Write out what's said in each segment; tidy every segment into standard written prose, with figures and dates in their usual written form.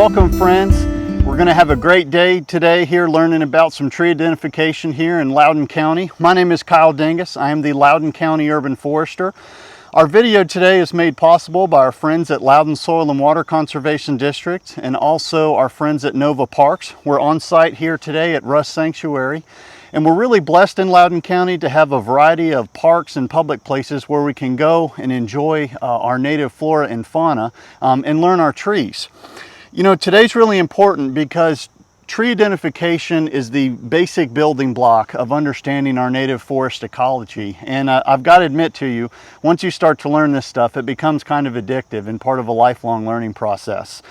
Welcome friends. We're going to have a great day today here learning about some tree identification here in Loudoun County. My name is Kyle Dingus. I am the Loudoun County Urban Forester. Our video today is made possible by our friends at Loudoun Soil and Water Conservation District and also our friends at Nova Parks. We're on site here today at Russ Sanctuary, and we're really blessed in Loudoun County to have a variety of parks and public places where we can go and enjoy our native flora and fauna and learn our trees. You know, today's really important because tree identification is the basic building block of understanding our native forest ecology. And I've got to admit to you, once you start to learn this stuff, it becomes kind of addictive and part of a lifelong learning process.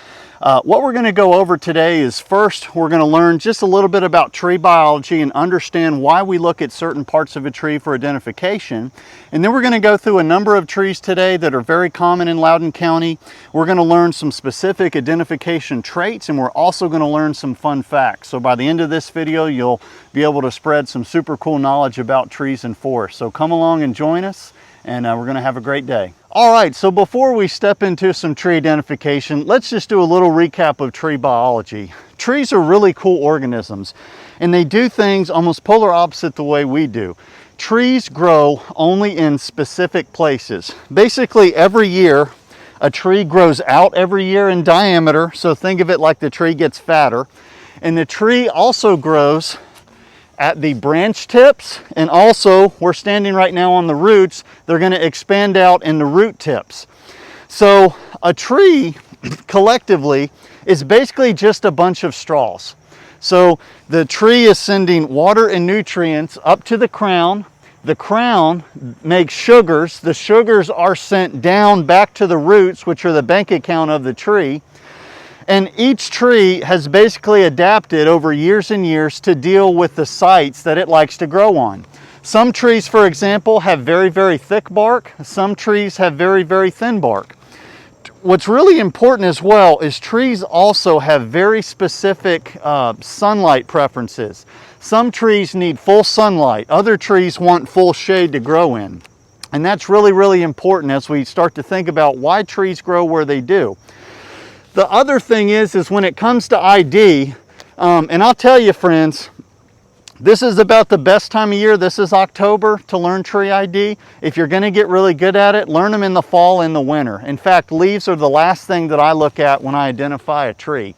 What we're going to go over today is first, we're going to learn just a little bit about tree biology and understand why we look at certain parts of a tree for identification. And then we're going to go through a number of trees today that are very common in Loudoun County. We're going to learn some specific identification traits, and we're also going to learn some fun facts. So by the end of this video, you'll be able to spread some super cool knowledge about trees and forests. So come along and join us, and we're going to have a great day. All right, so before we step into some tree identification, let's just do a little recap of tree biology. Trees are really cool organisms, and they do things almost polar opposite the way we do. Trees grow only in specific places. Basically, every year, a tree grows out every year in diameter, so think of it like the tree gets fatter. And the tree also grows at the branch tips, and also we're standing right now on the roots. They're going to expand out in the root tips. So a tree collectively is basically just a bunch of straws. So the tree is sending water and nutrients up to the crown. The crown makes sugars. The sugars are sent down back to the roots, which are the bank account of the tree. And each tree has basically adapted over years and years to deal with the sites that it likes to grow on. Some trees, for example, have very, very thick bark. Some trees have very, very thin bark. What's really important as well is trees also have very specific sunlight preferences. Some trees need full sunlight. Other trees want full shade to grow in. And that's really, really important as we start to think about why trees grow where they do. The other thing is when it comes to ID, and I'll tell you friends, this is about the best time of year. This is October to learn tree ID. If you're going to get really good at it, learn them in the fall and the winter. In fact, leaves are the last thing that I look at when I identify a tree.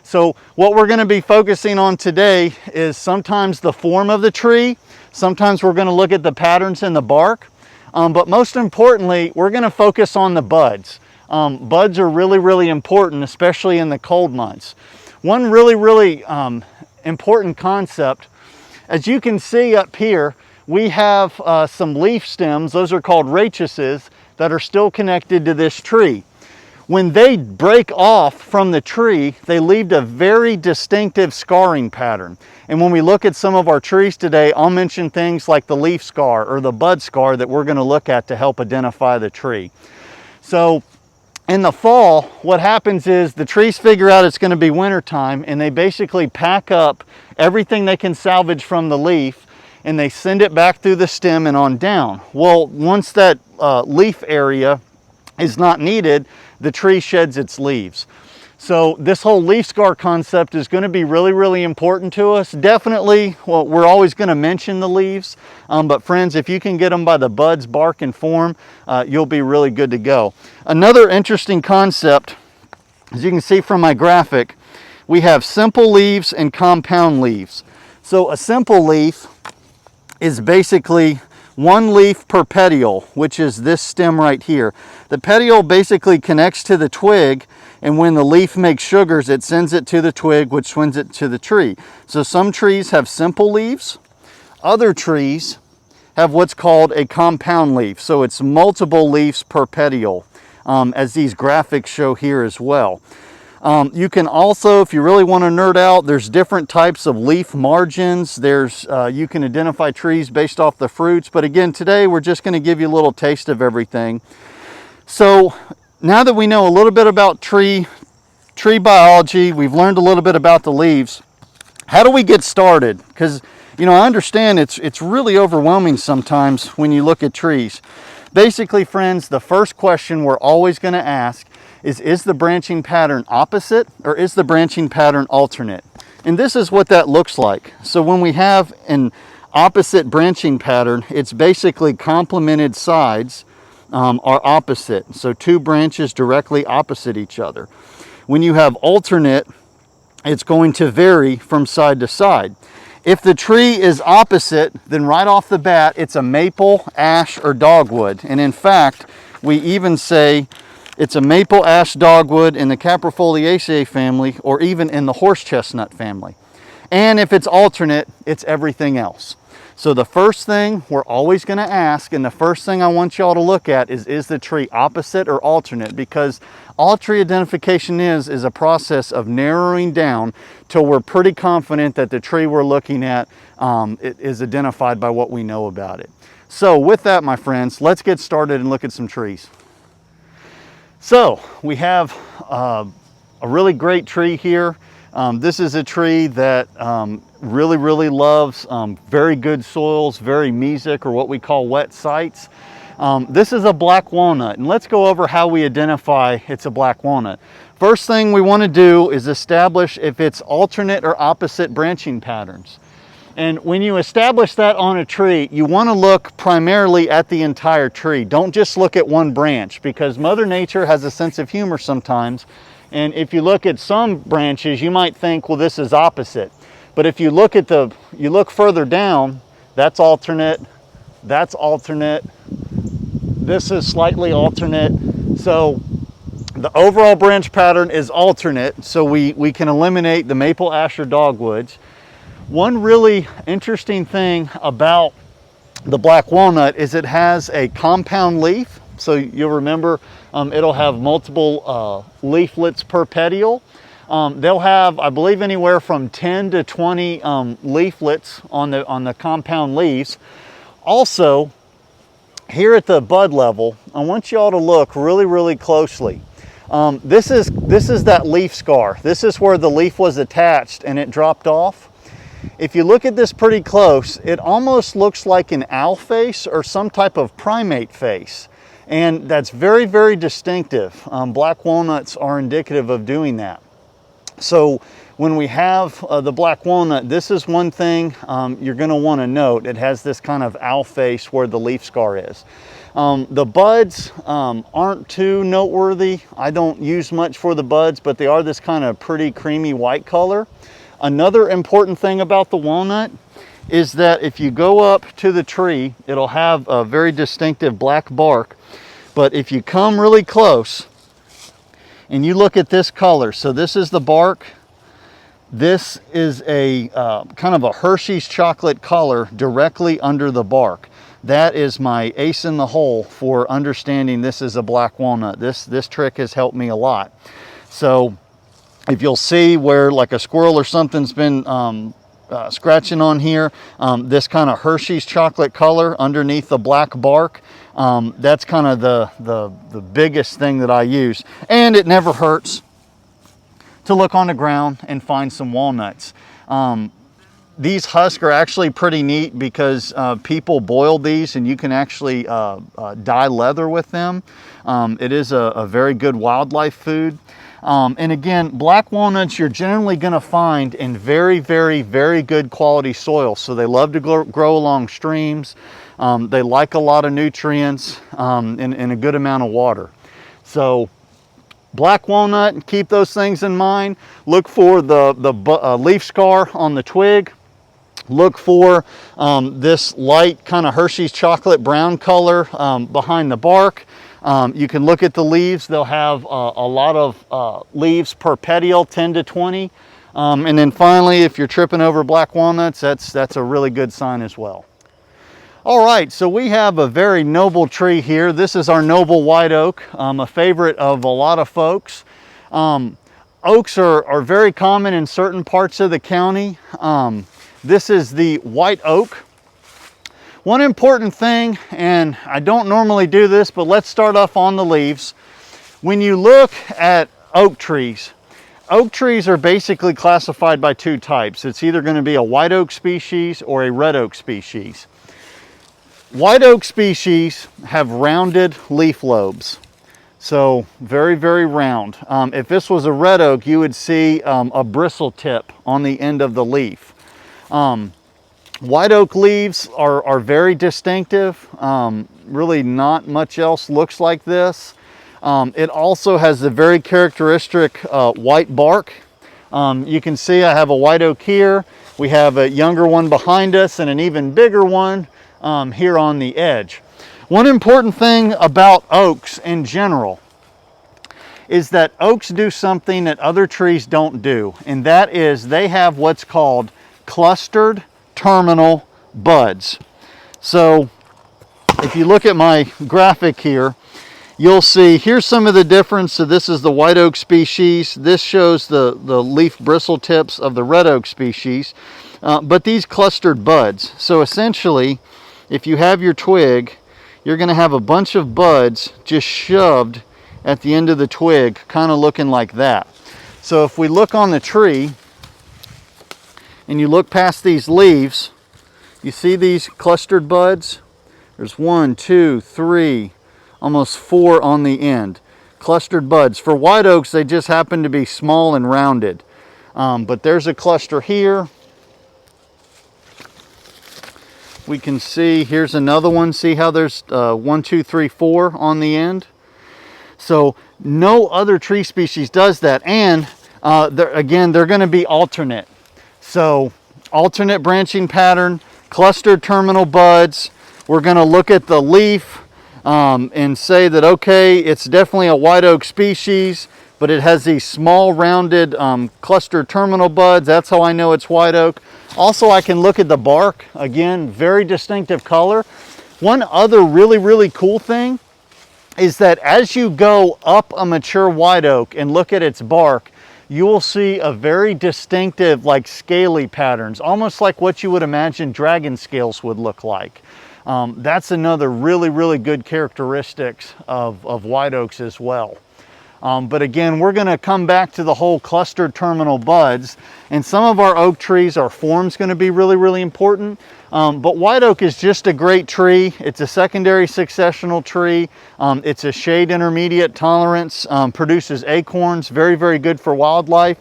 So what we're going to be focusing on today is sometimes the form of the tree. Sometimes we're going to look at the patterns in the bark. But most importantly, we're going to focus on the buds. Buds are really, really important, especially in the cold months. One really, really important concept, as you can see up here, we have some leaf stems. Those are called rachises that are still connected to this tree. When they break off from the tree, they leave a very distinctive scarring pattern. And when we look at some of our trees today, I'll mention things like the leaf scar or the bud scar that we're going to look at to help identify the tree. So in the fall, what happens is the trees figure out it's going to be winter time, and they basically pack up everything they can salvage from the leaf, and they send it back through the stem and on down. Well, once that leaf area is not needed, the tree sheds its leaves. So this whole leaf scar concept is going to be really, really important to us. Definitely, well, we're always going to mention the leaves, but friends, if you can get them by the buds, bark, and form, you'll be really good to go. Another interesting concept, as you can see from my graphic, we have simple leaves and compound leaves. So a simple leaf is basically one leaf per petiole, which is this stem right here. The petiole basically connects to the twig, and when the leaf makes sugars, it sends it to the twig, which sends it to the tree. So some trees have simple leaves. Other trees have what's called a compound leaf. So it's multiple leaves per petiole, as these graphics show here as well. You can also, if you really want to nerd out, there's different types of leaf margins. You can identify trees based off the fruits. But again, today we're just going to give you a little taste of everything. So now that we know a little bit about tree biology, we've learned a little bit about the leaves. How do we get started? Because, you know, I understand it's really overwhelming sometimes when you look at trees. Basically, friends, the first question we're always going to ask is the branching pattern opposite or is the branching pattern alternate? And this is what that looks like. So when we have an opposite branching pattern, it's basically complemented sides are opposite. So two branches directly opposite each other. When you have alternate, it's going to vary from side to side. If the tree is opposite, then right off the bat, it's a maple, ash, or dogwood. And in fact, we even say it's a maple, ash, dogwood in the Caprifoliaceae family, or even in the horse chestnut family. And if it's alternate, it's everything else. So the first thing we're always going to ask, and the first thing I want y'all to look at is the tree opposite or alternate? Because all tree identification is a process of narrowing down till we're pretty confident that the tree we're looking at it is identified by what we know about it. So with that, my friends, let's get started and look at some trees. So we have a really great tree here. This is a tree that really loves very good soils, very mesic, or what we call wet sites. This is a black walnut, and let's go over how we identify it's a black walnut. First thing we want to do is establish if it's alternate or opposite branching patterns. And when you establish that on a tree, you want to look primarily at the entire tree. Don't just look at one branch, because Mother Nature has a sense of humor sometimes. And if you look at some branches, you might think, well, this is opposite. But if you look at you look further down, that's alternate, this is slightly alternate. So the overall branch pattern is alternate, so we can eliminate the maple, ash, or dogwoods. One really interesting thing about the black walnut is it has a compound leaf. So you'll remember it'll have multiple leaflets per petiole. They'll have, I believe, anywhere from 10 to 20 leaflets on the compound leaves. Also, here at the bud level, I want you all to look really closely. This is that leaf scar. This is where the leaf was attached and it dropped off. If you look at this pretty close, it almost looks like an owl face or some type of primate face. And that's very distinctive. Black walnuts are indicative of doing that. So when we have the black walnut, this is one thing you're going to want to note. It has this kind of owl face where the leaf scar is. The buds aren't too noteworthy. I don't use much for the buds, but they are this kind of pretty creamy white color. Another important thing about the walnut is that if you go up to the tree, it'll have a very distinctive black bark. But if you come really close and you look at this color, so this is the bark. This is a kind of a Hershey's chocolate color directly under the bark. That is my ace in the hole for understanding this is a black walnut. This trick has helped me a lot. So if you'll see where like a squirrel or something's been scratching on here, this kind of Hershey's chocolate color underneath the black bark, that's kind of the biggest thing that I use. And it never hurts to look on the ground and find some walnuts. These husks are actually pretty neat because people boil these and you can actually dye leather with them. It is a very good wildlife food. And again, black walnuts you're generally going to find in very good quality soil. So they love to grow along streams. They like a lot of nutrients and a good amount of water. So black walnut, keep those things in mind. Look for the leaf scar on the twig. Look for this light kind of Hershey's chocolate brown color behind the bark. You can look at the leaves. They'll have a lot of leaves per petiole, 10 to 20. And then finally, if you're tripping over black walnuts, that's a really good sign as well. All right, so we have a very noble tree here. This is our noble white oak, a favorite of a lot of folks. Oaks are very common in certain parts of the county. This is the white oak. One important thing, and I don't normally do this, but let's start off on the leaves. When you look at oak trees are basically classified by two types. It's either going to be a white oak species or a red oak species. White oak species have rounded leaf lobes. So very, very round. If this was a red oak, you would see a bristle tip on the end of the leaf. White oak leaves are very distinctive. Really not much else looks like this. It also has a very characteristic white bark. You can see I have a white oak here. We have a younger one behind us and an even bigger one here on the edge. One important thing about oaks in general is that oaks do something that other trees don't do, and that is they have what's called clustered terminal buds. So if you look at my graphic here, you'll see here's some of the difference. So this is the white oak species. This shows the leaf bristle tips of the red oak species, but these clustered buds. So essentially, if you have your twig, you're going to have a bunch of buds just shoved at the end of the twig, kind of looking like that. So if we look on the tree and you look past these leaves, you see these clustered buds? There's 1, 2, 3, almost 4 on the end. Clustered buds. For white oaks, they just happen to be small and rounded. But there's a cluster here. We can see, here's another one. See how there's 1, 2, 3, 4 on the end? So no other tree species does that. And again, they're going to be alternate. So alternate branching pattern, clustered terminal buds. We're going to look at the leaf and say that, okay, it's definitely a white oak species, but it has these small rounded clustered terminal buds. That's how I know it's white oak. Also, I can look at the bark. Again, very distinctive color. One other really, really cool thing is that as you go up a mature white oak and look at its bark, you will see a very distinctive, like scaly patterns, almost like what you would imagine dragon scales would look like. That's another really, really good characteristics of white oaks as well. But again, we're going to come back to the whole clustered terminal buds, and some of our oak trees, our form's going to be really, really important. But white oak is just a great tree. It's a secondary successional tree. It's a shade intermediate tolerance, produces acorns, very, very good for wildlife.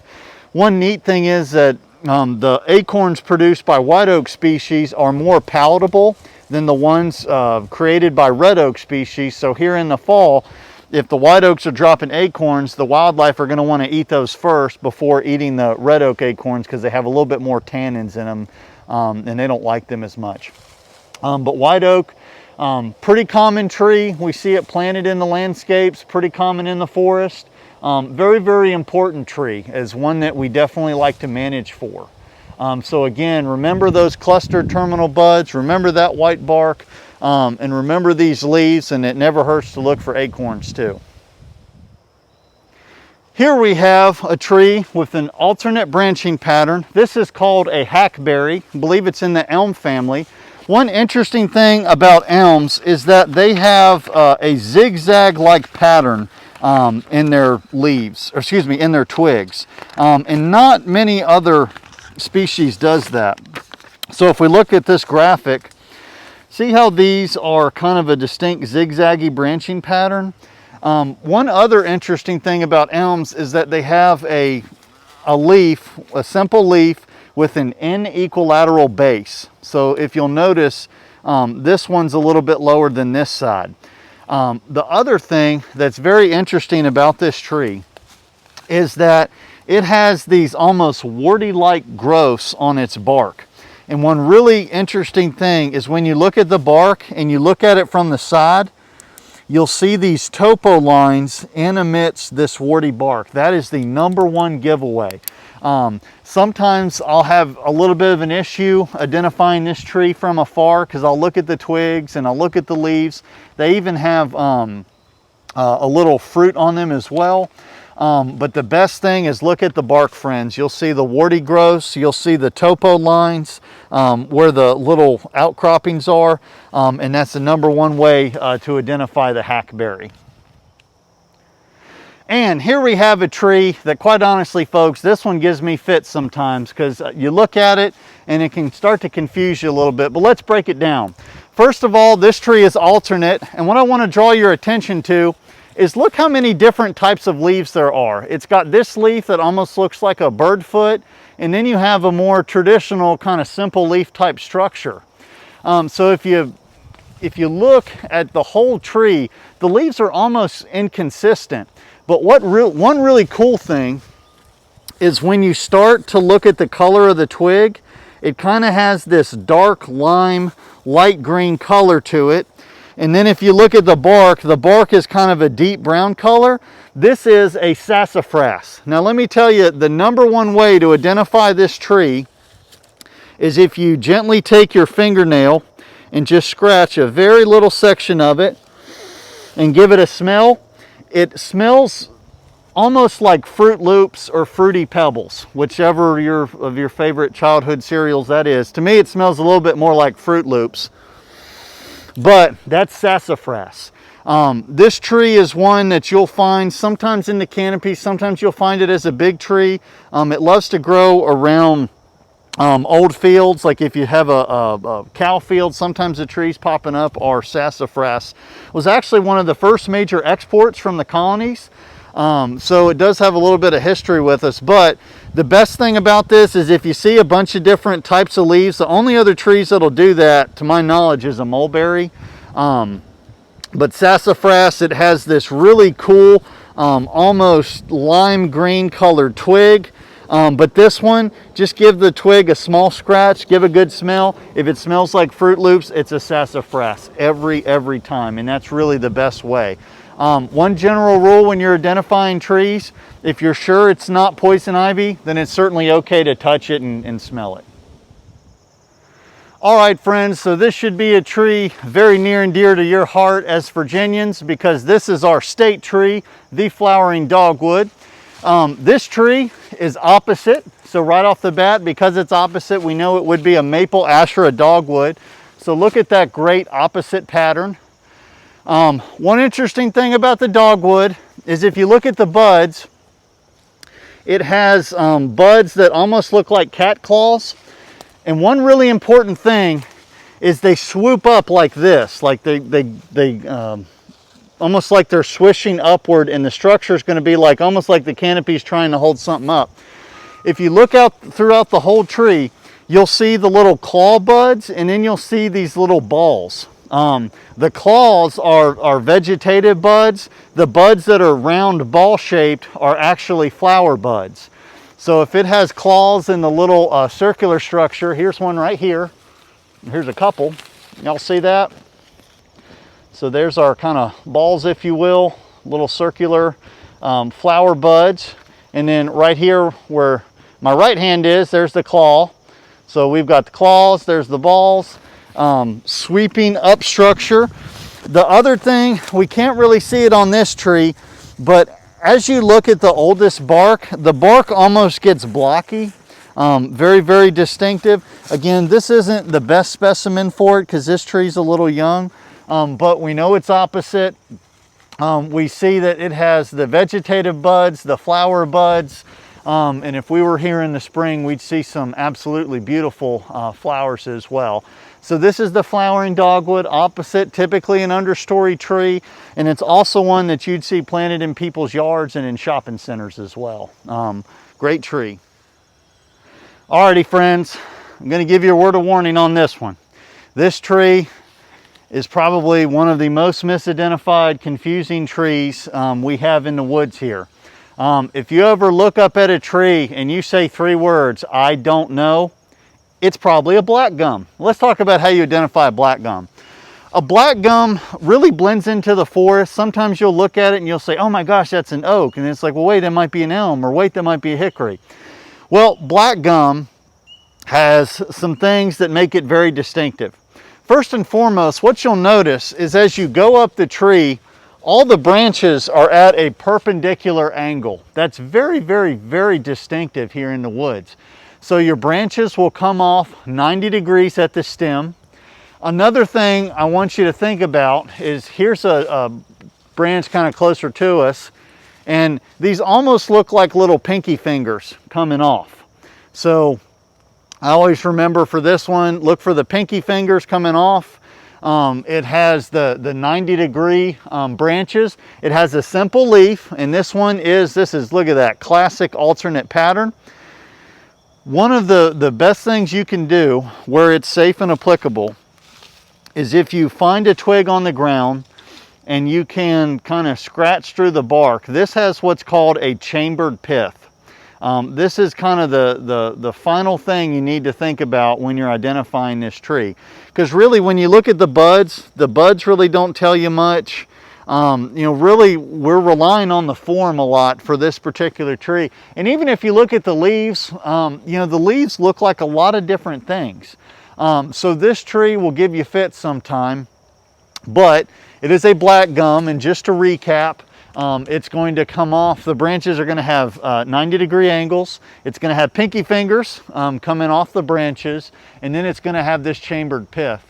One neat thing is that the acorns produced by white oak species are more palatable than the ones created by red oak species. So here in the fall, if the white oaks are dropping acorns, the wildlife are going to want to eat those first before eating the red oak acorns because they have a little bit more tannins in them and they don't like them as much. But white oak, pretty common tree. We see it planted in the landscapes, pretty common in the forest. Very, very important tree, as one that we definitely like to manage for. So again, remember those clustered terminal buds, remember that white bark, and remember these leaves, and it never hurts to look for acorns too. Here we have a tree with an alternate branching pattern. This is called a hackberry. I believe it's in the elm family. One interesting thing about elms is that they have a zigzag-like pattern in their leaves, or excuse me, in their twigs. And not many other species does that. So if we look at this graphic, see how these are kind of a distinct zigzaggy branching pattern? One other interesting thing about elms is that they have a leaf, a simple leaf with an N equilateral base. So if you'll notice, this one's a little bit lower than this side. The other thing that's very interesting about this tree is that it has these almost warty-like growths on its bark. And one really interesting thing is when you look at the bark and you look at it from the side, you'll see these topo lines in amidst this warty bark. That is the #1 giveaway. Sometimes I'll have a little bit of an issue identifying this tree from afar because I'll look at the twigs and I'll look at the leaves. They even have a little fruit on them as well. But the best thing is look at the bark, friends. You'll see the warty growths, you'll see the topo lines where the little outcroppings are, and that's the #1 way to identify the hackberry. And here we have a tree that, quite honestly, folks, this one gives me fits sometimes because you look at it and it can start to confuse you a little bit, but let's break it down. First of all, this tree is alternate, and what I want to draw your attention to is look how many different types of leaves there are. It's got this leaf that almost looks like a bird foot, and then you have a more traditional kind of simple leaf type structure. So if you look at the whole tree, the leaves are almost inconsistent. But one really cool thing is when you start to look at the color of the twig, it kind of has this dark lime, light green color to it. And then if you look at the bark is kind of a deep brown color. This is a sassafras. Now let me tell you, the number one way to identify this tree is if you gently take your fingernail and just scratch a very little section of it and give it a smell. It smells almost like Fruit Loops or Fruity Pebbles, whichever of your favorite childhood cereals that is. To me, it smells a little bit more like Fruit Loops, but that's sassafras. This tree is one that you'll find sometimes in the canopy, sometimes you'll find it as a big tree. It loves to grow around old fields, like if you have a cow field, sometimes the trees popping up are sassafras. It was actually one of the first major exports from the colonies. So it does have a little bit of history with us, but the best thing about this is if you see a bunch of different types of leaves, the only other trees that'll do that, to my knowledge, is a mulberry. But sassafras, it has this really cool, almost lime green colored twig. But this one, just give the twig a small scratch, give a good smell. If it smells like Fruit Loops, it's a sassafras every time, and that's really the best way. One general rule when you're identifying trees, if you're sure it's not poison ivy, then it's certainly okay to touch it and smell it. All right, friends, so this should be a tree very near and dear to your heart as Virginians, because this is our state tree, the flowering dogwood. This tree is opposite, so right off the bat, because it's opposite, we know it would be a maple, ash, or a dogwood. So look at that great opposite pattern. One interesting thing about the dogwood is if you look at the buds, it has buds that almost look like cat claws. And one really important thing is they swoop up like this, like they almost like they're swishing upward, and the structure is going to be like almost like the canopy is trying to hold something up. If you look out throughout the whole tree, you'll see the little claw buds, and then you'll see these little balls. The claws are vegetative buds. The buds that are round ball shaped are actually flower buds. So if it has claws in the little circular structure, here's one right here. Here's a couple. Y'all see that? So there's our kind of balls, if you will, little circular flower buds. And then right here where my right hand is, there's the claw. So we've got the claws, there's the balls, sweeping up structure. The other thing, we can't really see it on this tree, but as you look at the oldest bark, the bark almost gets blocky. Very, very distinctive. Again, this isn't the best specimen for it because this tree's a little young. But we know it's opposite. We see that it has the vegetative buds, the flower buds, and if we were here in the spring, we'd see some absolutely beautiful flowers as well. So this is the flowering dogwood, opposite, typically an understory tree, and it's also one that you'd see planted in people's yards and in shopping centers as well. Great tree. Alrighty, friends, I'm going to give you a word of warning on this one. This tree is probably one of the most misidentified, confusing trees we have in the woods here. If you ever look up at a tree and you say 3 words, "I don't know," it's probably a black gum. Let's talk about how you identify a black gum. A black gum really blends into the forest. Sometimes you'll look at it and you'll say, "Oh my gosh, that's an oak." And it's like, well, wait, that might be an elm, or wait, that might be a hickory. Well, black gum has some things that make it very distinctive. First and foremost, what you'll notice is as you go up the tree, all the branches are at a perpendicular angle. That's very, very, very distinctive here in the woods. So your branches will come off 90 degrees at the stem. Another thing I want you to think about is here's a branch kind of closer to us, and these almost look like little pinky fingers coming off. So I always remember for this one, look for the pinky fingers coming off. It has the 90-degree branches. It has a simple leaf, and this is, look at that, classic alternate pattern. One of the best things you can do where it's safe and applicable is if you find a twig on the ground and you can kind of scratch through the bark. This has what's called a chambered pith. This is kind of the final thing you need to think about when you're identifying this tree. Because really, when you look at the buds really don't tell you much. You know, really, we're relying on the form a lot for this particular tree. And even if you look at the leaves, you know, the leaves look like a lot of different things. So this tree will give you fits sometime, but it is a black gum, and just to recap, it's going to come off, the branches are going to have 90-degree angles. It's going to have pinky fingers coming off the branches, and then it's going to have this chambered pith.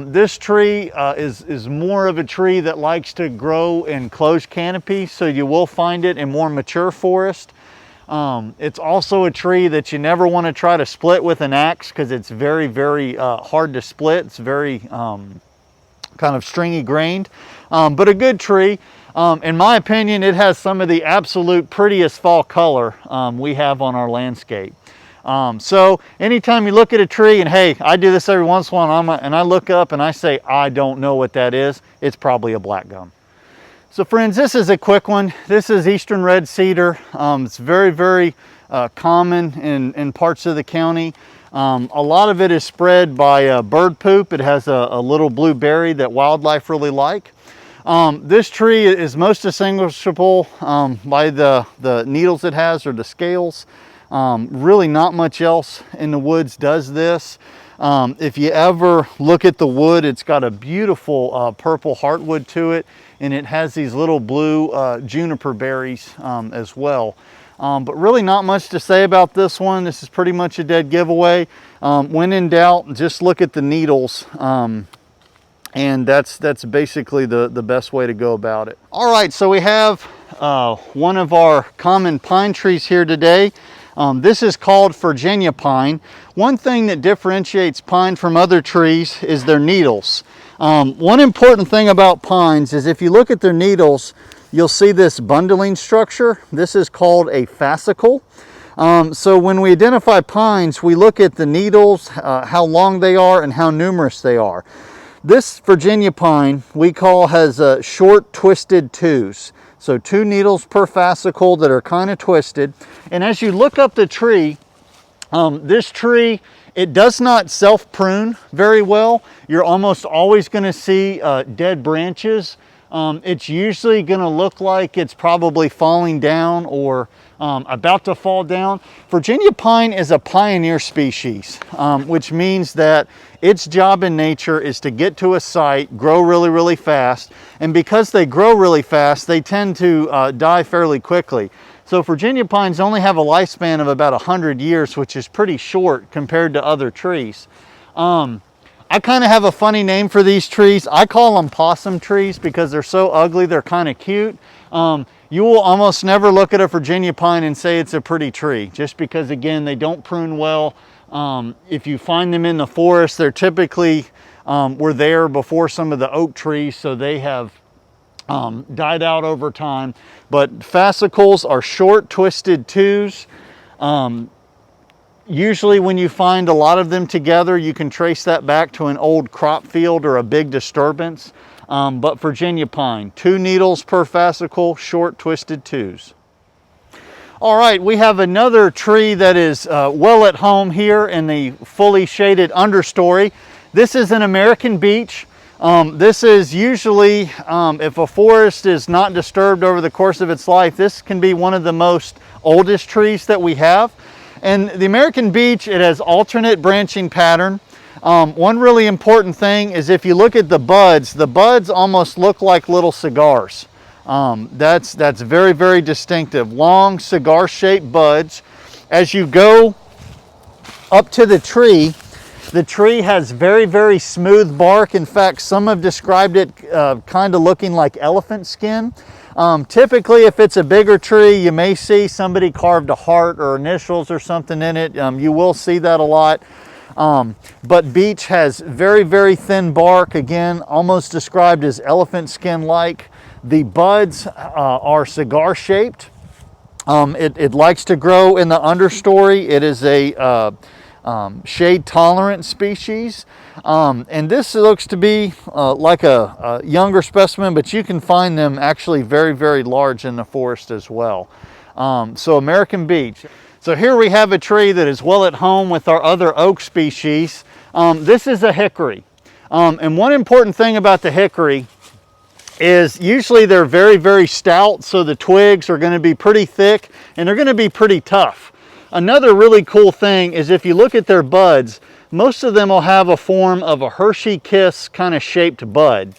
This tree is more of a tree that likes to grow in closed canopy, so you will find it in more mature forest. It's also a tree that you never want to try to split with an axe because it's very, very hard to split. It's very kind of stringy grained, but a good tree. In my opinion, it has some of the absolute prettiest fall color we have on our landscape. So anytime you look at a tree, and hey, I do this every once in a while, and I look up and I say, I don't know what that is, it's probably a black gum. So friends, this is a quick one. This is eastern red cedar. It's very, very common in parts of the county. A lot of it is spread by bird poop. It has a little blue berry that wildlife really like. This tree is most distinguishable by the needles it has, or the scales. Really not much else in the woods does this. If you ever look at the wood, it's got a beautiful purple heartwood to it, and it has these little blue juniper berries as well. But really not much to say about this one. This is pretty much a dead giveaway. When in doubt, just look at the needles. And that's basically the best way to go about it. All right, so we have one of our common pine trees here today. This is called Virginia pine. One thing that differentiates pine from other trees is their needles. One important thing about pines is if you look at their needles, you'll see this bundling structure. This is called a fascicle. So when we identify pines, we look at the needles, how long they are, and how numerous they are. This Virginia pine we call has short twisted twos. So 2 needles per fascicle that are kind of twisted. And as you look up the tree, this tree, it does not self-prune very well. You're almost always going to see dead branches. It's usually going to look like it's probably falling down or about to fall down. Virginia pine is a pioneer species, which means that its job in nature is to get to a site, grow really, really fast. And because they grow really fast, they tend to die fairly quickly. So Virginia pines only have a lifespan of about 100 years, which is pretty short compared to other trees. I kind of have a funny name for these trees. I call them possum trees because they're so ugly, they're kind of cute. You will almost never look at a Virginia pine and say it's a pretty tree, just because, again, they don't prune well. If you find them in the forest, they're typically were there before some of the oak trees, so they have died out over time. But fascicles are short, twisted twos. Usually when you find a lot of them together, you can trace that back to an old crop field or a big disturbance. But Virginia pine, 2 needles per fascicle, short, twisted twos. All right, we have another tree that is well at home here in the fully shaded understory. This is an American beech. This is usually, if a forest is not disturbed over the course of its life, this can be one of the most oldest trees that we have. And the American beech, it has alternate branching pattern. One really important thing is if you look at the buds almost look like little cigars. That's very, very distinctive. Long cigar-shaped buds. As you go up to the tree has very, very smooth bark. In fact, some have described it kind of looking like elephant skin. Typically, if it's a bigger tree, you may see somebody carved a heart or initials or something in it. You will see that a lot. But beech has very, very thin bark, again, almost described as elephant skin-like. The buds are cigar-shaped. It likes to grow in the understory. It is a shade-tolerant species. And this looks to be like a younger specimen, but you can find them actually very, very large in the forest as well. So American beech. So here we have a tree that is well at home with our other oak species. This is a hickory. And one important thing about the hickory is usually they're very, very stout, so the twigs are going to be pretty thick and they're going to be pretty tough. Another really cool thing is if you look at their buds, most of them will have a form of a Hershey kiss kind of shaped bud.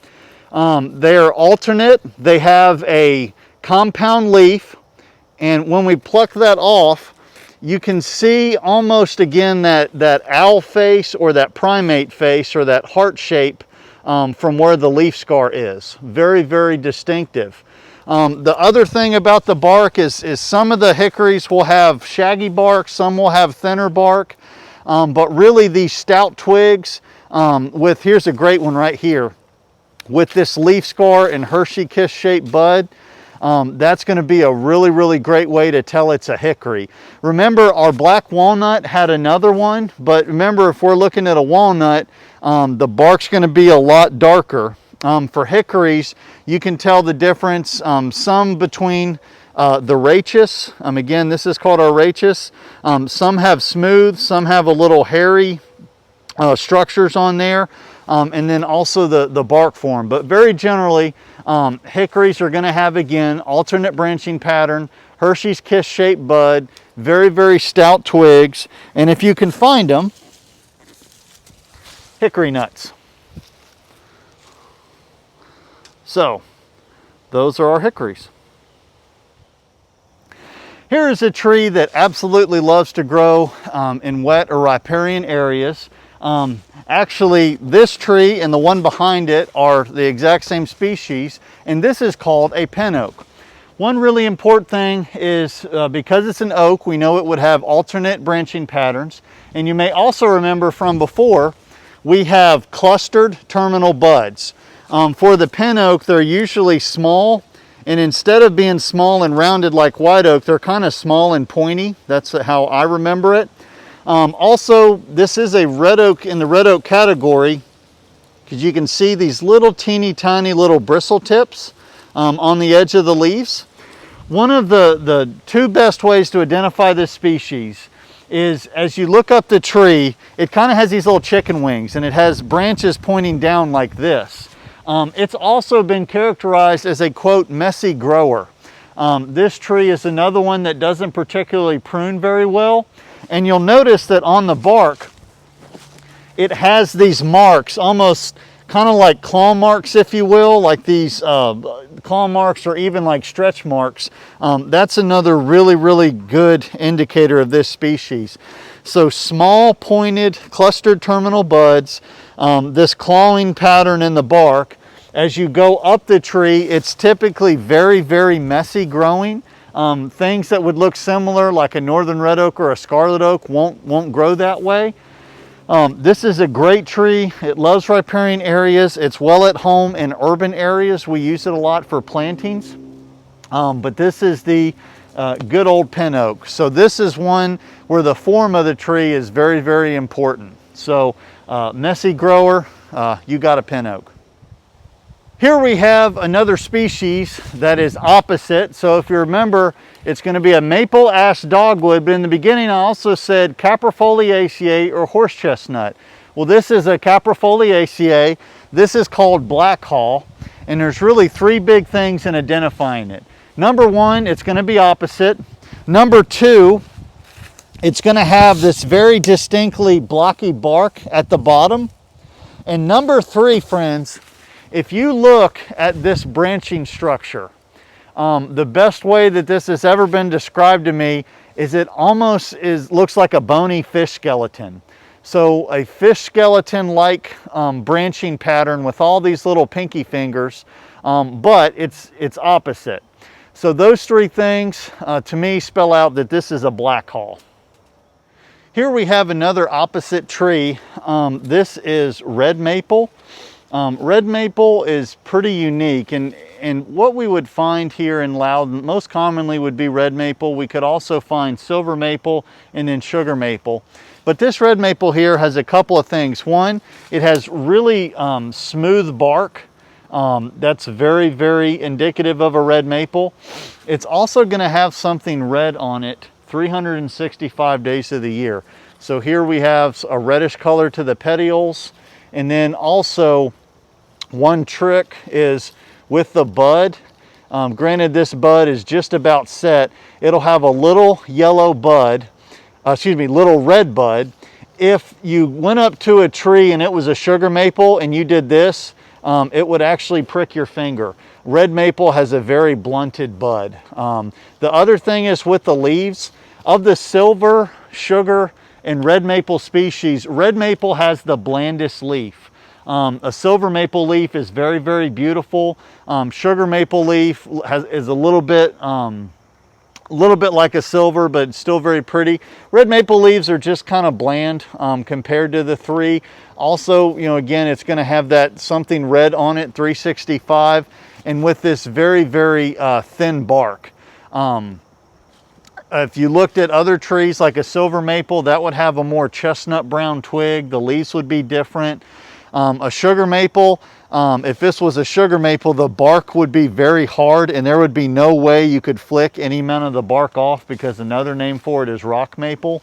They are alternate. They have a compound leaf, and when we pluck that off, you can see almost again that owl face or that primate face or that heart shape from where the leaf scar is. Very, very distinctive. The other thing about the bark is some of the hickories will have shaggy bark, some will have thinner bark, but really these stout twigs here's a great one right here, with this leaf scar and Hershey kiss shaped bud, that's going to be a really, really great way to tell it's a hickory. Remember, our black walnut had another one, but remember, if we're looking at a walnut, the bark's going to be a lot darker. For hickories, you can tell the difference, some between the Rachis. Again, this is called our Rachis. Some have smooth, some have a little hairy structures on there, and then also the bark form. But very generally, hickories are going to have, again, alternate branching pattern, Hershey's kiss shaped bud, very, very stout twigs, and if you can find them, hickory nuts. So those are our hickories. Here is a tree that absolutely loves to grow in wet or riparian areas. Actually, this tree and the one behind it are the exact same species, and this is called a pin oak. One really important thing is because it's an oak, we know it would have alternate branching patterns. And you may also remember from before, we have clustered terminal buds. For the pin oak, they're usually small, and instead of being small and rounded like white oak, they're kind of small and pointy. That's how I remember it. Also, this is a red oak in the red oak category, because you can see these little teeny tiny little bristle tips on the edge of the leaves. One of the two best ways to identify this species is as you look up the tree, it kind of has these little chicken wings, and it has branches pointing down like this. It's also been characterized as a, quote, messy grower. This tree is another one that doesn't particularly prune very well. And you'll notice that on the bark, it has these marks, almost kind of like claw marks, if you will, like these claw marks or even like stretch marks. That's another really, really good indicator of this species. So small, pointed, clustered terminal buds, this clawing pattern in the bark. As you go up the tree, it's typically very, very messy growing. Things that would look similar, like a northern red oak or a scarlet oak, won't grow that way. This is a great tree. It loves riparian areas. It's well at home in urban areas. We use it a lot for plantings. But this is the good old pin oak. So this is one where the form of the tree is very, very important. So messy grower, you got a pin oak. Here we have another species that is opposite. So if you remember, it's going to be a maple ash dogwood, but in the beginning I also said caprifoliaceae or horse chestnut. Well, this is a caprifoliaceae. This is called black haw, and there's really three big things in identifying it. Number one, it's going to be opposite. Number two, it's going to have this very distinctly blocky bark at the bottom. And number three, friends, if you look at this branching structure, the best way that this has ever been described to me is it almost looks like a bony fish skeleton. So a fish skeleton-like branching pattern with all these little pinky fingers, but it's opposite. So those three things to me spell out that this is a black haw. Here we have another opposite tree. This is red maple. Red maple is pretty unique, and what we would find here in Loudoun most commonly would be red maple. We could also find silver maple and then sugar maple. But this red maple here has a couple of things. One, it has really smooth bark. That's very, very indicative of a red maple. It's also going to have something red on it 365 days of the year. So here we have a reddish color to the petioles, and then also one trick is with the bud. Granted, this bud is just about set. It'll have a little yellow bud, little red bud. If you went up to a tree and it was a sugar maple and you did this, it would actually prick your finger. Red maple has a very blunted bud. The other thing is with the leaves, of the silver, sugar, and red maple species, red maple has the blandest leaf. A silver maple leaf is very, very beautiful. Sugar maple leaf is a little bit like a silver, but still very pretty. Red maple leaves are just kind of bland compared to the three. Also, you know, again, it's going to have that something red on it, 365, and with this very, very thin bark. If you looked at other trees like a silver maple, that would have a more chestnut brown twig. The leaves would be different. A sugar maple, if this was a sugar maple, the bark would be very hard and there would be no way you could flick any amount of the bark off, because another name for it is rock maple.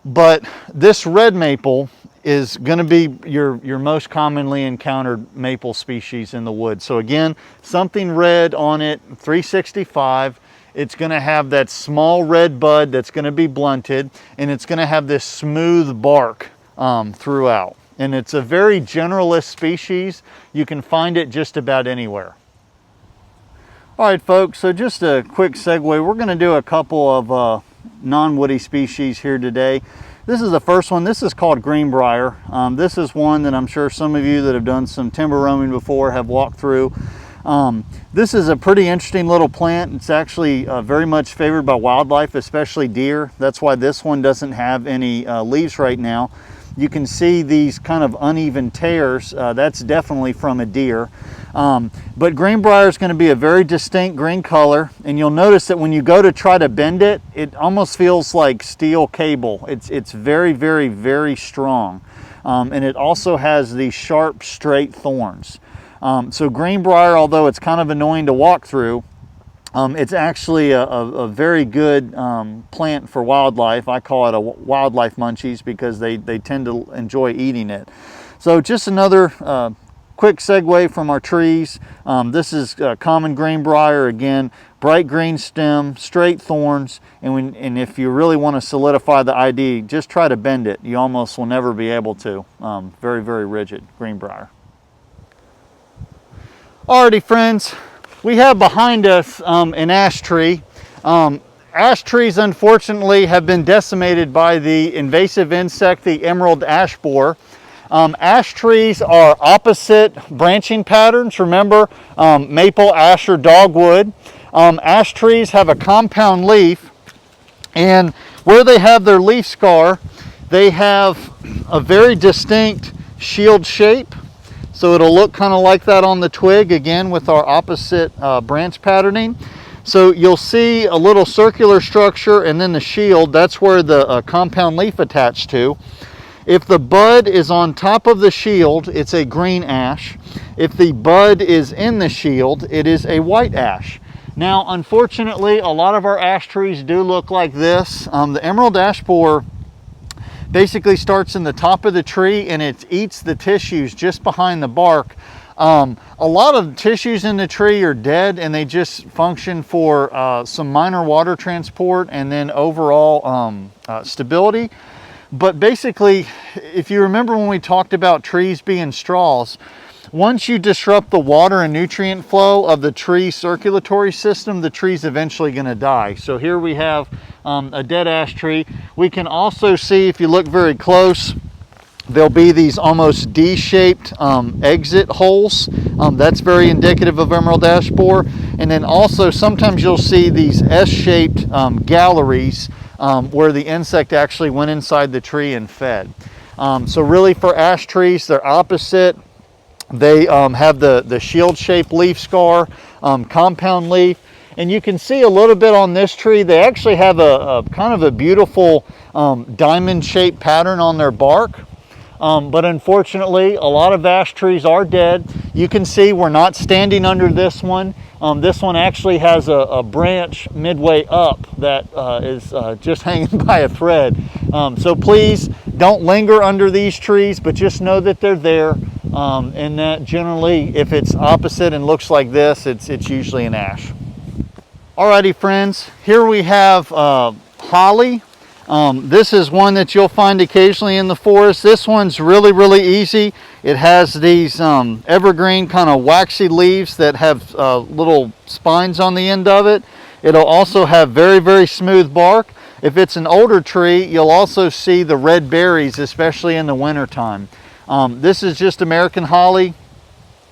But this red maple is going to be your most commonly encountered maple species in the woods. So again, something red on it, 365. It's going to have that small red bud that's going to be blunted, and it's going to have this smooth bark throughout. And it's a very generalist species. You can find it just about anywhere. All right, folks, so just a quick segue. We're going to do a couple of non-woody species here today. This is the first one. This is called Greenbriar. This is one that I'm sure some of you that have done some timber roaming before have walked through. This is a pretty interesting little plant. It's actually very much favored by wildlife, especially deer. That's why this one doesn't have any leaves right now. You can see these kind of uneven tears. That's definitely from a deer. But Greenbriar is going to be a very distinct green color, and you'll notice that when you go to try to bend it, it almost feels like steel cable. It's very, very, very strong. And it also has these sharp, straight thorns. So Greenbriar, although it's kind of annoying to walk through, it's actually a very good plant for wildlife. I call it a wildlife munchies because they tend to enjoy eating it. So just another quick segue from our trees. This is common Greenbriar. Again, bright green stem, straight thorns, and if you really want to solidify the ID, just try to bend it. You almost will never be able to. Very, very rigid Greenbriar. Alrighty, friends, we have behind us an ash tree. Ash trees, unfortunately, have been decimated by the invasive insect, the emerald ash borer. Ash trees are opposite branching patterns. Remember, maple, ash, or dogwood. Ash trees have a compound leaf, and where they have their leaf scar, they have a very distinct shield shape. So it'll look kind of like that on the twig, again with our opposite branch patterning. So you'll see a little circular structure, and then the shield, that's where the compound leaf attached to. If the bud is on top of the shield, it's a green ash. If the bud is in the shield, it is a white ash. Now, unfortunately, a lot of our ash trees do look like this. The emerald ash borer basically starts in the top of the tree, and it eats the tissues just behind the bark. A lot of tissues in the tree are dead, and they just function for some minor water transport and then overall stability. But basically, if you remember when we talked about trees being straws, once you disrupt the water and nutrient flow of the tree circulatory system, the tree's eventually going to die. So here we have a dead ash tree. We can also see, if you look very close, there'll be these almost D-shaped exit holes. That's very indicative of emerald ash borer. And then also sometimes you'll see these S-shaped galleries where the insect actually went inside the tree and fed. So really for ash trees, they're opposite. They have the shield-shaped leaf scar, compound leaf. And you can see a little bit on this tree, they actually have a kind of a beautiful diamond-shaped pattern on their bark. But unfortunately, a lot of ash trees are dead. You can see we're not standing under this one. This one actually has a branch midway up that is just hanging by a thread. So please don't linger under these trees, but just know that they're there. And that generally, if it's opposite and looks like this, it's usually an ash. Alrighty friends, here we have holly. This is one that you'll find occasionally in the forest. This one's really easy. It has these evergreen kind of waxy leaves that have little spines on the end of it. It'll also have very smooth bark. If it's an older tree, you'll also see the red berries, especially in the winter time. This is just American holly.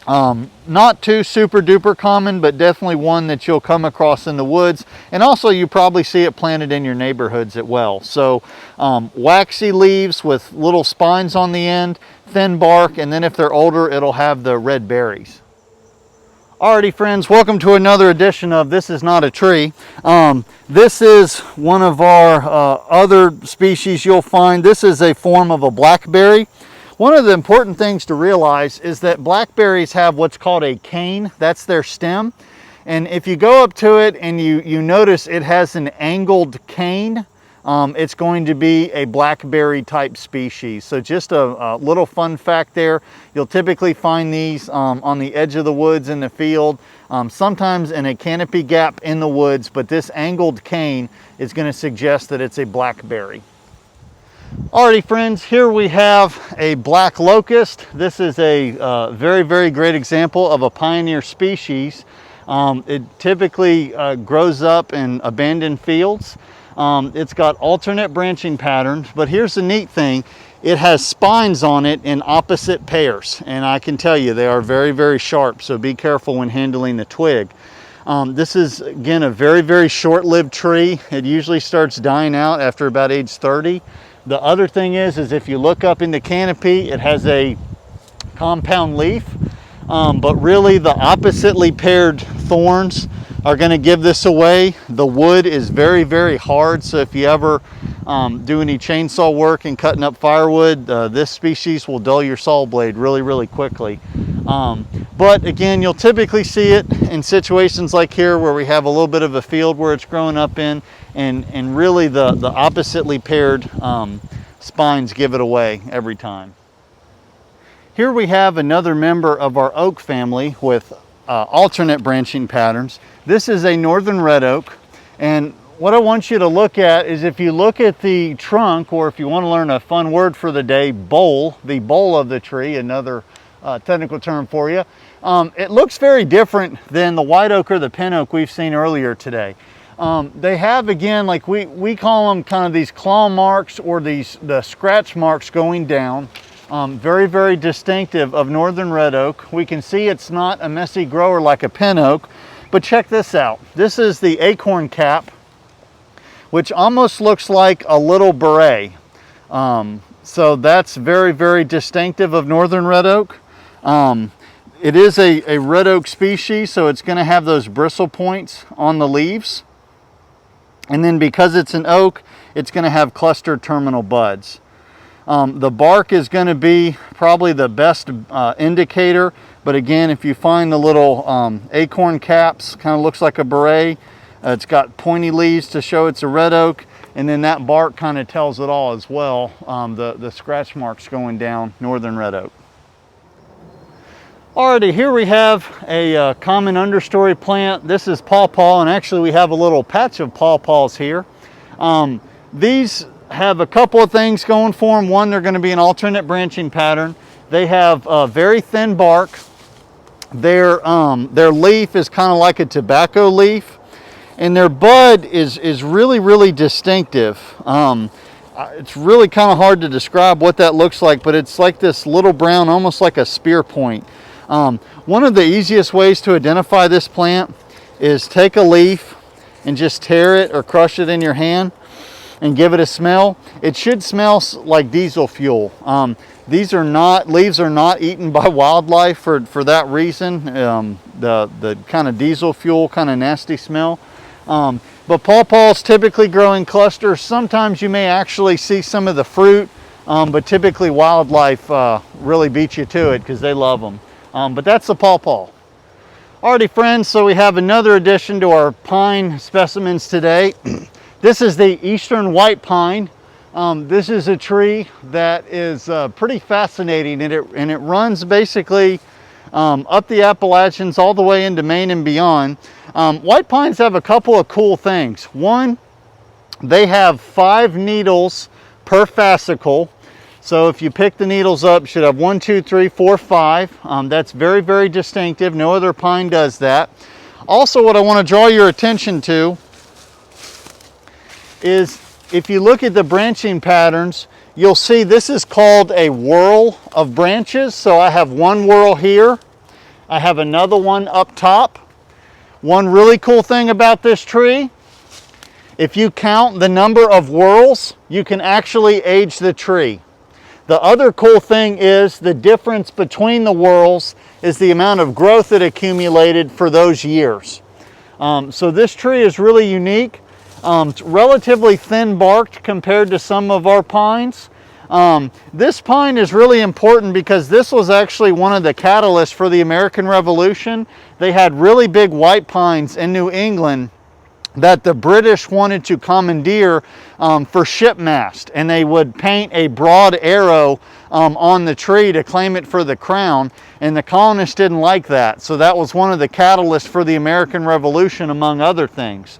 Not too super duper common, but definitely one that you'll come across in the woods. And also you probably see it planted in your neighborhoods as well. So waxy leaves with little spines on the end, thin bark, and then if they're older, it'll have the red berries. Alrighty friends, welcome to another edition of This Is Not a Tree. This is one of our other species you'll find. This is a form of a blackberry. One of the important things to realize is that blackberries have what's called a cane. That's their stem. And if you go up to it and you notice it has an angled cane, it's going to be a blackberry type species. So just a little fun fact there. You'll typically find these on the edge of the woods in the field, sometimes in a canopy gap in the woods, but this angled cane is going to suggest that it's a blackberry. Alrighty friends, here we have a black locust. This is a very great example of a pioneer species. It typically grows up in abandoned fields. It's got alternate branching patterns, but here's the neat thing. It has spines on it in opposite pairs, and I can tell you they are very sharp, so be careful when handling the twig. This is, again, a very short-lived tree. It usually starts dying out after about age 30. The other thing is if you look up in the canopy, it has a compound leaf, but really the oppositely paired thorns are going to give this away. The wood is very hard, so if you ever do any chainsaw work and cutting up firewood, this species will dull your saw blade really quickly. But again, you'll typically see it in situations like here where we have a little bit of a field where it's growing up in, and really the oppositely paired spines give it away every time. Here we have another member of our oak family with alternate branching patterns. This is a northern red oak, and what I want you to look at is if you look at the trunk, or if you want to learn a fun word for the day, bole, the bole of the tree, another technical term for you, it looks very different than the white oak or the pin oak we've seen earlier today. They have, again, like we call them kind of these claw marks or the scratch marks going down. Very distinctive of northern red oak. We can see it's not a messy grower like a pin oak, but check this out. This is the acorn cap, which almost looks like a little beret. So that's very distinctive of northern red oak. It is a red oak species, so it's going to have those bristle points on the leaves. And then because it's an oak, it's going to have clustered terminal buds. The bark is going to be probably the best indicator, but again, if you find the little acorn caps, kind of looks like a beret. It's got pointy leaves to show it's a red oak, and then that bark kind of tells it all as well. The scratch marks going down, northern red oak. Alrighty, here we have a common understory plant. This is pawpaw, and actually we have a little patch of pawpaws here. These have a couple of things going for them. One, they're going to be an alternate branching pattern. They have very thin bark. Their leaf is kind of like a tobacco leaf, and their bud is really distinctive. It's really kind of hard to describe what that looks like, but it's like this little brown, almost like a spear point. One of the easiest ways to identify this plant is take a leaf and just tear it or crush it in your hand. and give it a smell. It should smell like diesel fuel. Leaves are not eaten by wildlife for that reason. The kind of diesel fuel, kind of nasty smell. But pawpaws typically grow in clusters. Sometimes you may actually see some of the fruit, but typically wildlife really beats you to it because they love them. But that's the pawpaw. Alrighty friends, so we have another addition to our pine specimens today. This is the eastern white pine. This is a tree that is pretty fascinating, and it runs basically up the Appalachians all the way into Maine and beyond. White pines have a couple of cool things. One, they have 5 needles per fascicle. So if you pick the needles up, you should have 1, 2, 3, 4, 5. That's very, very distinctive. No other pine does that. Also, what I want to draw your attention to is if you look at the branching patterns, you'll see this is called a whorl of branches. So I have one whorl here. I have another one up top. One really cool thing about this tree, if you count the number of whorls, you can actually age the tree. The other cool thing is the difference between the whorls is the amount of growth that accumulated for those years. So this tree is really unique. It's relatively thin barked compared to some of our pines. This pine is really important because this was actually one of the catalysts for the American Revolution. They had really big white pines in New England that the British wanted to commandeer for shipmast, and they would paint a broad arrow on the tree to claim it for the crown, and the colonists didn't like that. So that was one of the catalysts for the American Revolution, among other things.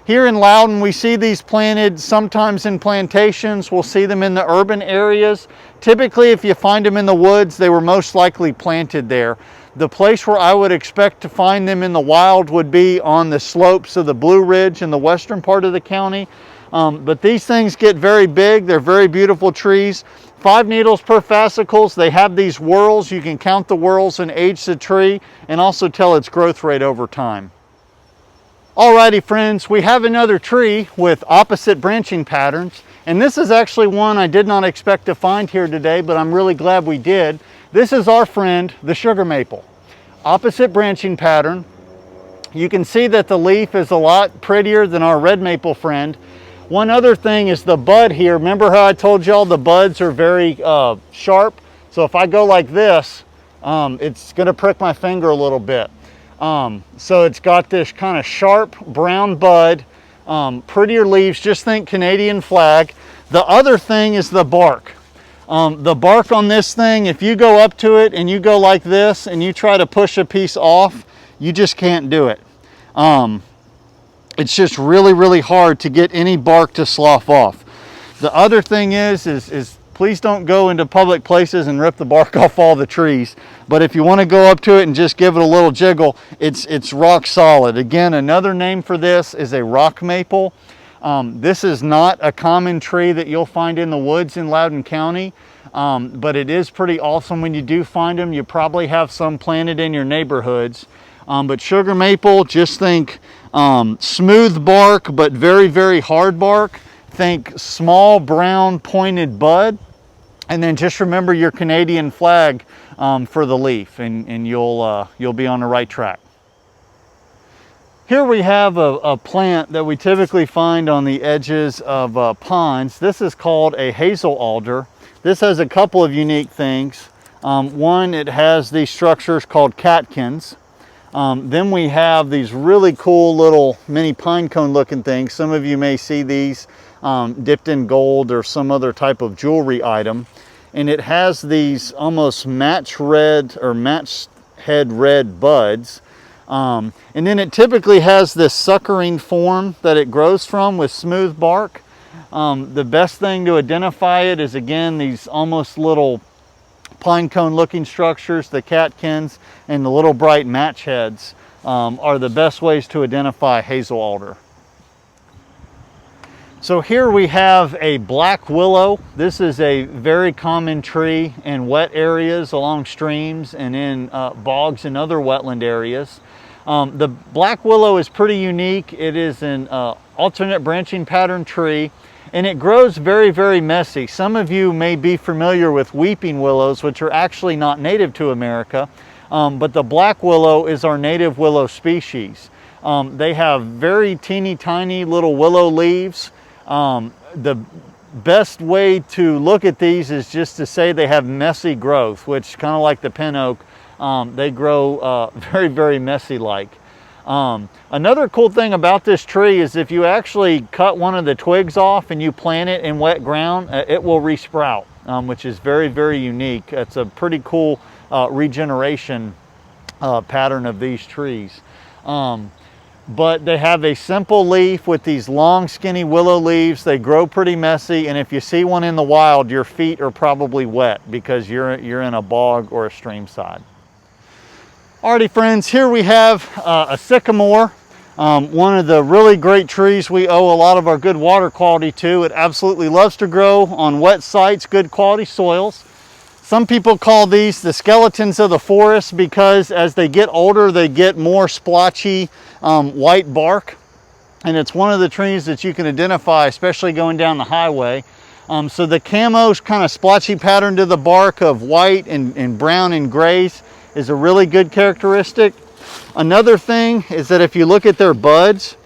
Here in Loudoun, we see these planted sometimes in plantations. We'll see them in the urban areas. Typically, if you find them in the woods, they were most likely planted there. The place where I would expect to find them in the wild would be on the slopes of the Blue Ridge in the western part of the county. But these things get very big. They're very beautiful trees. 5 needles per fascicles. They have these whorls. You can count the whorls and age the tree and also tell its growth rate over time. Alrighty friends, we have another tree with opposite branching patterns, and this is actually one I did not expect to find here today, but I'm really glad we did. This is our friend, the sugar maple. Opposite branching pattern. You can see that the leaf is a lot prettier than our red maple friend. One other thing is the bud here. Remember how I told y'all the buds are very sharp? So if I go like this, it's gonna prick my finger a little bit. So it's got this kind of sharp brown bud, prettier leaves, just think Canadian flag. The other thing is the bark. The bark on this thing, if you go up to it and you go like this and you try to push a piece off, you just can't do it. It's just really, really hard to get any bark to slough off. The other thing is please don't go into public places and rip the bark off all the trees. But if you want to go up to it and just give it a little jiggle, it's rock solid. Again, another name for this is a rock maple. This is not a common tree that you'll find in the woods in Loudoun County, but it is pretty awesome when you do find them. You probably have some planted in your neighborhoods. But sugar maple, just think smooth bark, but very, very hard bark. Think small brown pointed bud. And then just remember your Canadian flag for the leaf, and you'll be on the right track. Here we have a plant that we typically find on the edges of ponds. This is called a Hazel Alder. This has a couple of unique things. One, it has these structures called catkins. Then we have these really cool little mini pine cone looking things. Some of you may see these dipped in gold or some other type of jewelry item. And it has these almost match red or match head red buds. And then it typically has this suckering form that it grows from with smooth bark. The best thing to identify it is, again, these almost little pine cone looking structures, the catkins and the little bright match heads are the best ways to identify Hazel Alder. So here we have a black willow. This is a very common tree in wet areas along streams and in bogs and other wetland areas. The black willow is pretty unique. It is an alternate branching pattern tree, and it grows very, very messy. Some of you may be familiar with weeping willows, which are actually not native to America, but the black willow is our native willow species. They have very teeny tiny little willow leaves. The best way to look at these is just to say they have messy growth, which kind of like the pin oak, they grow very, very messy like. Another cool thing about this tree is if you actually cut one of the twigs off and you plant it in wet ground, it will resprout, which is very, very unique. It's a pretty cool regeneration pattern of these trees. But they have a simple leaf with these long skinny willow leaves. They grow pretty messy, and if you see one in the wild, your feet are probably wet because you're in a bog or a stream side. Alrighty friends, here we have a sycamore, one of the really great trees we owe a lot of our good water quality to. It absolutely loves to grow on wet sites, good quality soils. Some people call these the skeletons of the forest because as they get older, they get more splotchy white bark. And it's one of the trees that you can identify, especially going down the highway. So the camo's kind of splotchy pattern to the bark of white and brown and grays is a really good characteristic. Another thing is that if you look at their buds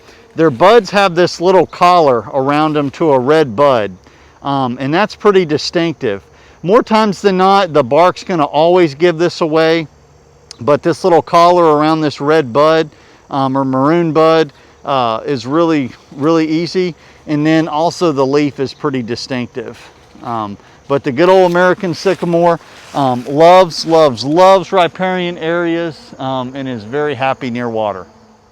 have this little collar around them to a red bud. And that's pretty distinctive. More times than not, the bark's gonna always give this away, but this little collar around this red bud or maroon bud is really, really easy. And then also the leaf is pretty distinctive. But the good old American sycamore loves riparian areas and is very happy near water.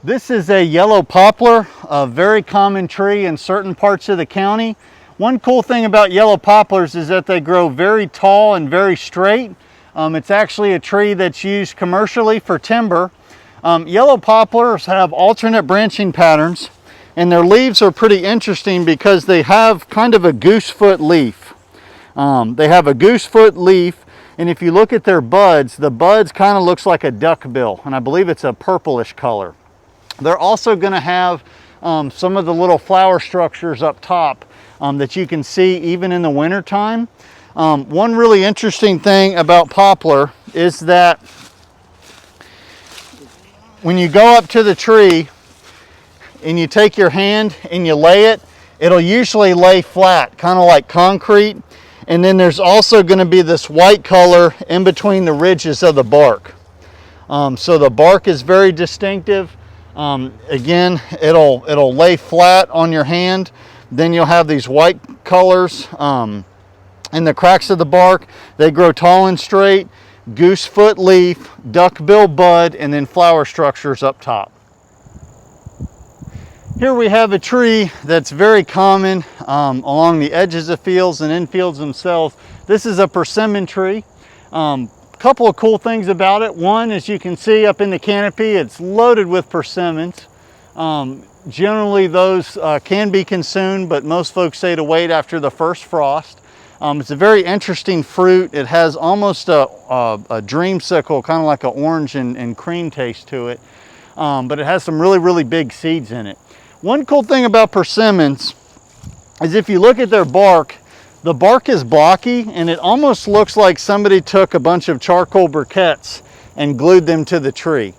This is a yellow poplar, a very common tree in certain parts of the county. One cool thing about yellow poplars is that they grow very tall and very straight. It's actually a tree that's used commercially for timber. Yellow poplars have alternate branching patterns, and their leaves are pretty interesting because they have kind of a goosefoot leaf. They have a goosefoot leaf, and if you look at their buds, the buds kind of looks like a duckbill, and I believe it's a purplish color. They're also going to have some of the little flower structures up top that you can see even in the winter time. One really interesting thing about poplar is that when you go up to the tree and you take your hand and you lay it, it'll usually lay flat, kind of like concrete. And then there's also going to be this white color in between the ridges of the bark. So the bark is very distinctive. Again, it'll lay flat on your hand. Then you'll have these white colors in the cracks of the bark. They grow tall and straight, goosefoot leaf, duckbill bud, and then flower structures up top. Here we have a tree that's very common along the edges of fields and in fields themselves. This is a persimmon tree. Couple of cool things about it. One, as you can see up in the canopy, it's loaded with persimmons. Generally those can be consumed, but most folks say to wait after the first frost. It's a very interesting fruit. It has almost a dreamsicle, kind of like an orange and cream taste to it. But it has some really, really big seeds in it. One cool thing about persimmons is if you look at their bark, the bark is blocky and it almost looks like somebody took a bunch of charcoal briquettes and glued them to the tree.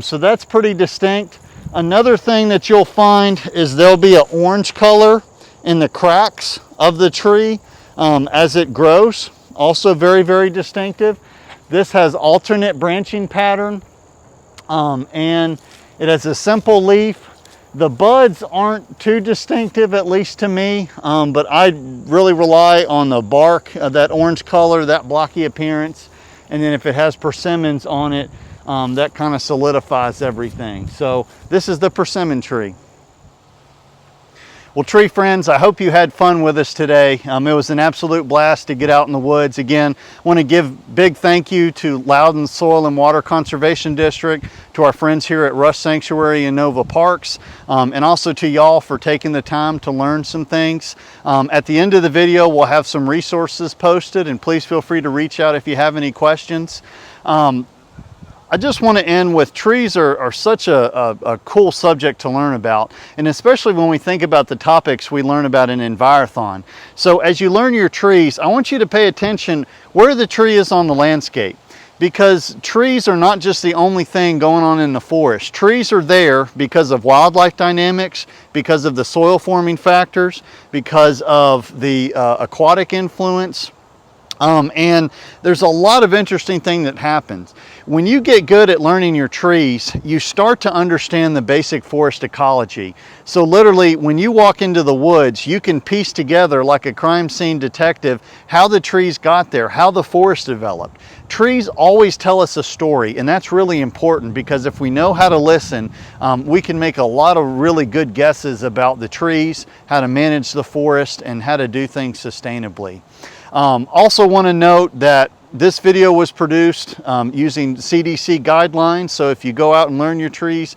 So that's pretty distinct. Another thing that you'll find is there'll be an orange color in the cracks of the tree as it grows. Also very, very distinctive. This has alternate branching pattern and it has a simple leaf. The buds aren't too distinctive, at least to me, but I really rely on the bark, that orange color, that blocky appearance, and then if it has persimmons on it, that kind of solidifies everything. So this is the persimmon tree. Well, tree friends, I hope you had fun with us today. It was an absolute blast to get out in the woods. Again, I want to give big thank you to Loudoun Soil and Water Conservation District, to our friends here at Rush Sanctuary and Nova Parks, and also to y'all for taking the time to learn some things. At the end of the video, we'll have some resources posted, and please feel free to reach out if you have any questions. I just want to end with trees are such a cool subject to learn about, and especially when we think about the topics we learn about in Envirothon. So as you learn your trees, I want you to pay attention where the tree is on the landscape, because trees are not just the only thing going on in the forest. Trees are there because of wildlife dynamics, because of the soil forming factors, because of the aquatic influence. And there's a lot of interesting thing that happens. When you get good at learning your trees, you start to understand the basic forest ecology. So literally, when you walk into the woods, you can piece together like a crime scene detective how the trees got there, how the forest developed. Trees always tell us a story, and that's really important, because if we know how to listen, we can make a lot of really good guesses about the trees, how to manage the forest, and how to do things sustainably. Also want to note that this video was produced using CDC guidelines, so if you go out and learn your trees,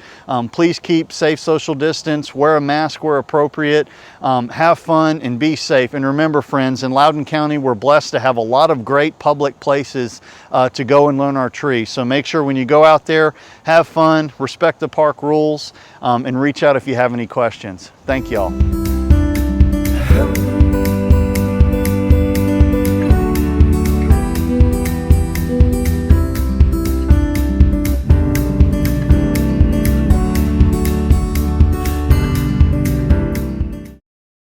please keep safe social distance, wear a mask where appropriate, have fun and be safe. And remember, friends, in Loudoun County, we're blessed to have a lot of great public places to go and learn our trees. So make sure when you go out there, have fun, respect the park rules, and reach out if you have any questions. Thank y'all.